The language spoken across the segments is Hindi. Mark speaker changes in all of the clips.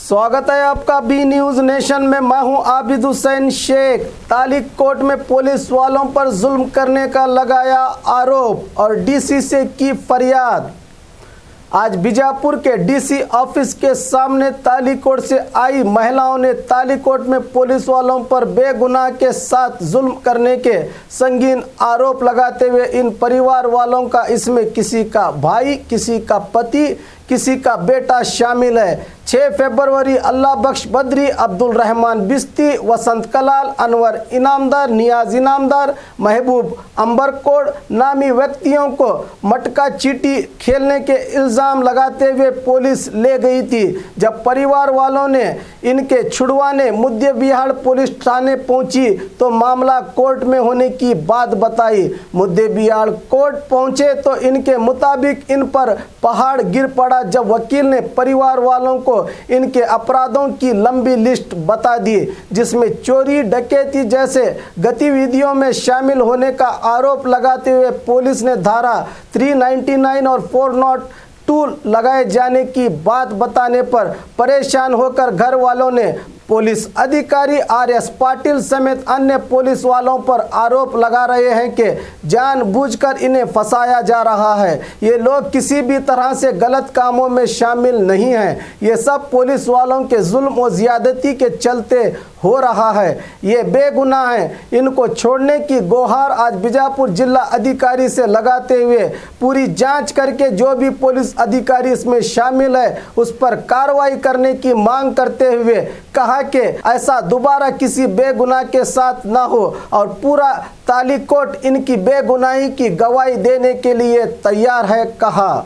Speaker 1: स्वागत है आपका बी न्यूज नेशन में। मैं हूं आबिद हुसैन शेख। तालिकोट में पुलिस वालों पर जुल्म करने का लगाया आरोप और डीसी से की फरियाद। आज बीजापुर के डीसी ऑफिस के सामने तालिकोट से आई महिलाओं ने तालिकोट में पुलिस वालों पर बेगुनाह के साथ जुल्म करने के संगीन आरोप लगाते हुए इन परिवार वालों का इसमें किसी का भाई, किसी का पति, किसी का बेटा शामिल है। 6 फरवरी अल्लाह बख्श बद्री, अब्दुल रहमान बिस्ती, वसंत कलाल, अनवर इनामदार, नियाज इनामदार, महबूब अंबरकोड़ नामी व्यक्तियों को मटका चीटी खेलने के इल्ज़ाम लगाते हुए पुलिस ले गई थी। जब परिवार वालों ने इनके छुड़वाने मुद्दे बिहाड़ पुलिस थाने पहुंची तो मामला कोर्ट में होने की बात बताई। मुद्दे बिहाड़ कोर्ट पहुंचे तो इनके मुताबिक इन पर पहाड़ गिर पड़ा जब वकील ने परिवार वालों को इनके अपराधों की लंबी लिस्ट बता दी, जिसमें चोरी, डकैती जैसे गतिविधियों में शामिल होने का आरोप लगाते हुए पुलिस ने धारा 399 और 402 लगाए जाने की बात बताने पर परेशान होकर घर वालों ने पुलिस अधिकारी RS पाटिल समेत अन्य पुलिस वालों पर आरोप लगा रहे हैं कि जानबूझकर इन्हें फंसाया जा रहा है। ये लोग किसी भी तरह से गलत कामों में शामिल नहीं हैं। ये सब पुलिस वालों के जुल्म और ज्यादती के चलते हो रहा है। ये बेगुनाह हैं। इनको छोड़ने की गुहार आज बीजापुर जिला अधिकारी से लगाते हुए पूरी जांच करके जो भी पुलिस अधिकारी इसमें शामिल है उस पर कार्रवाई करने की मांग करते हुए कहा कि ऐसा दोबारा किसी बेगुनाह के साथ ना हो और पूरा तालिकोट इनकी बेगुनाही की गवाही देने के लिए तैयार है। कहा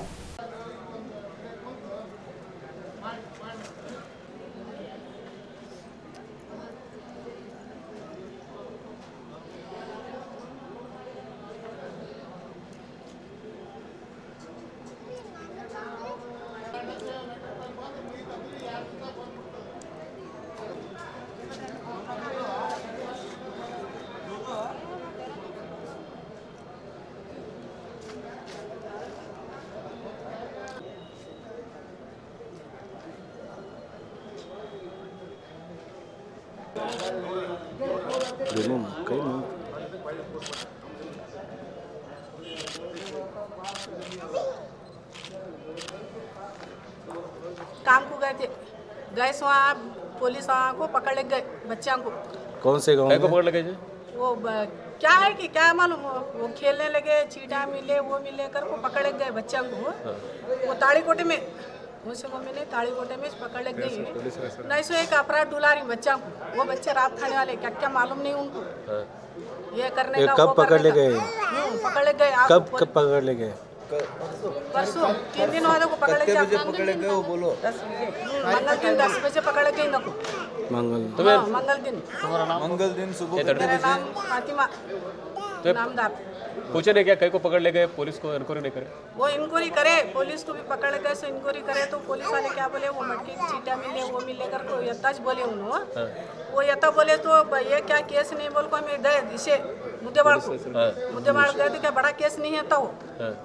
Speaker 2: काम को गए थे, गए सो वहाँ पुलिस वहाँ को पकड़ ले गए बच्चों को।
Speaker 3: कौन से गाँव को पकड़ लगे जी?
Speaker 2: वो क्या है कि क्या मालूम, वो खेलने लगे, चीटा मिले वो मिले कर को पकड़ गए बच्चों को। वो ताड़ीकोटे में उनसे मम्मी ने ताड़ीकोटे में पकड़ ले गई। नहीं सो एक अपराध डुला रही बच्चों को। वो बच्चे रात खाने वाले क्या क्या मालूम नहीं उनको। ये करने का
Speaker 3: कब पकड़ ले गए?
Speaker 2: पकड़ ले गए।
Speaker 3: कब पकड़ ले गए?
Speaker 2: परसों 3 दिन बाद को पकड़ ले गए। वो बोलो मंगल दिन 10 बजे पकड़ गए इनको। मंगल दिन सुबह। मेरा नाम फातिमा नामदार।
Speaker 4: पूछे नहीं क्या कहीं को पकड़ ले गए? पुलिस को इंक्वायरी नहीं करे?
Speaker 2: वो इंक्वायरी करे, पुलिस को भी पकड़ गए सो इंक्वायरी करे तो पुलिस वाले क्या बोले, वो मटकी चीटा मिले वो मिले कर को यताज बोले उन्होंने। वो यता बोले तो ये क्या केस नहीं बोल को हमें गए इसे मुद्देबाड़ को। मुद्देबाड़ गए तो क्या बड़ा केस नहीं है तो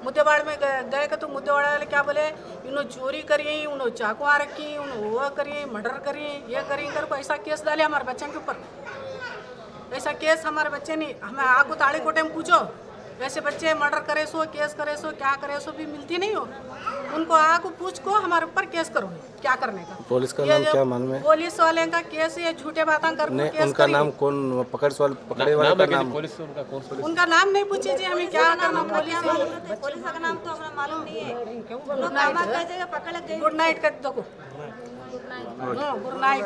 Speaker 2: मुद्देबाड़ में गए का तो मुद्देबाड़ वाले क्या बोले, इन्होंने चोरी करिए, उन्होंने चाकू आ रखी, उन्होंने वो करिए, मर्डर करिए, ये करिए कर को ऐसा केस डाले हमारे बच्चों के ऊपर। ऐसा केस हमारे बच्चे नहीं, हमें आगो ताड़ीकोटे में पूछो वैसे बच्चे मर्डर करे सो केस करे सो क्या करे सो भी मिलती नहीं हो। उनको आगो पूछ को हमारे ऊपर केस करो क्या करने का।
Speaker 3: पुलिस का नाम क्या मालूम है?
Speaker 2: पुलिस वाले का केस ये झूठे बातें करके केस
Speaker 3: उनका नाम कौन पकड़े वाले का नाम?
Speaker 4: पुलिस उनका कौन?
Speaker 2: उनका नाम नहीं पूछे जी, हमें क्या करना।
Speaker 5: पुलिस का नाम तो हमें मालूम नहीं है। पकड़ गए।
Speaker 2: गुड नाइट कर दो। गुड नाइट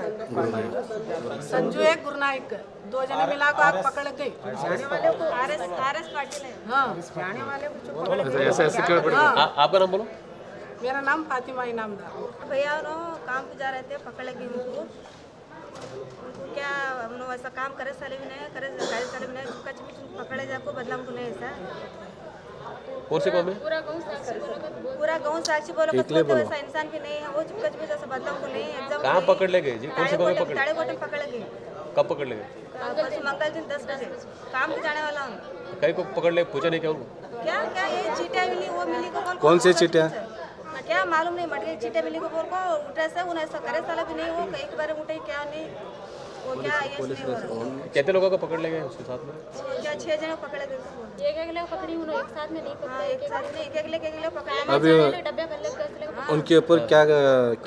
Speaker 2: संजू है, गुड नाइट 2 जने मिला को आप पकड़ गए। जाने वाले को RS पाटिल है। हाँ जाने वाले को
Speaker 4: ऐसे आपका नाम बोलो।
Speaker 2: मेरा नाम फातिमा इनामदार।
Speaker 5: भैया काम पे जा रहे थे, पकड़ लगी उनको क्या उन्होंने ऐसा काम करे साले भी नहीं करे साले भी नहीं चुका पकड़े जाको बदला हमको नहीं ऐसा। पूरा गाँव साक्षी बोलो वैसा इंसान भी नहीं है वो चुपका चुपका जैसा बदला हमको नहीं एकदम।
Speaker 4: कहाँ पकड़ ले गए जी? कौन से गाँव में पकड़?
Speaker 5: ताड़ीकोटे में पकड़ गए।
Speaker 4: कब पकड़ ले गए?
Speaker 5: मंगल दिन 10 बजे काम पे जाने वाला हूँ।
Speaker 4: कहीं को पकड़ ले पूछा नहीं क्या उनको?
Speaker 5: क्या क्या ये चीटियाँ मिली वो मिली को
Speaker 3: कौन सी चीटियाँ?
Speaker 5: क्या मालूम नहीं मटके चीटे मिली को बोल को उठे से उन्हें ऐसा करे साला भी नहीं वो एक बार उठे क्या नहीं वो क्या ये नहीं हो रहा
Speaker 4: कितने लोगों को पकड़ ले गए उसके साथ में?
Speaker 5: क्या 6 जने पकड़े गए
Speaker 6: एक लोग पकड़ी उन्होंने एक साथ में नहीं
Speaker 5: हाँ एक साथ नहीं एक ले पकड़े
Speaker 3: अभी
Speaker 6: डब्बे कर ले
Speaker 3: उनके ऊपर क्या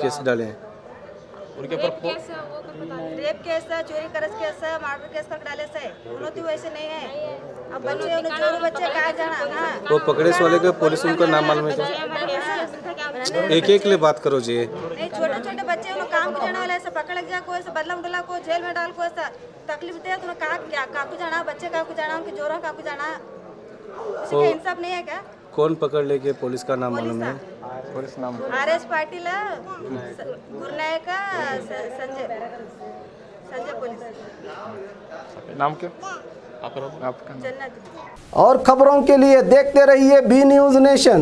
Speaker 3: केस डाले हैं?
Speaker 4: उनके ऊपर
Speaker 5: रेप केस है चोरी करस केस है मर्डर केस कर डाले से उन्होंने तो वैसे नहीं है अब बच्चे उन्हें चोर बच्चे कहाँ जाना हाँ
Speaker 3: वो पकड़े से वाले का पुलिस उनका नाम मालूम है क्या? एक ले बात करो जी।
Speaker 5: नहीं छोटे छोटे बच्चे उन्हें काम को जाना वाला ऐसा पकड़ गया कोई ऐसा बदला उडला को जेल में डाल को ऐसा तकलीफ दे तो कहा क्या काकू जाना बच्चे काकू जाना उनके जोरा काकू जाना उसका इंसाफ नहीं है क्या?
Speaker 3: कौन पकड़ लेके पुलिस का नाम मालूम है?
Speaker 5: पुलिस नाम RS पाटिल गुरनायक संजय पुलिस
Speaker 7: नाम क्या?
Speaker 4: आपका नाम?
Speaker 5: जन्नत
Speaker 1: और खबरों के लिए देखते रहिए बी न्यूज़ नेशन।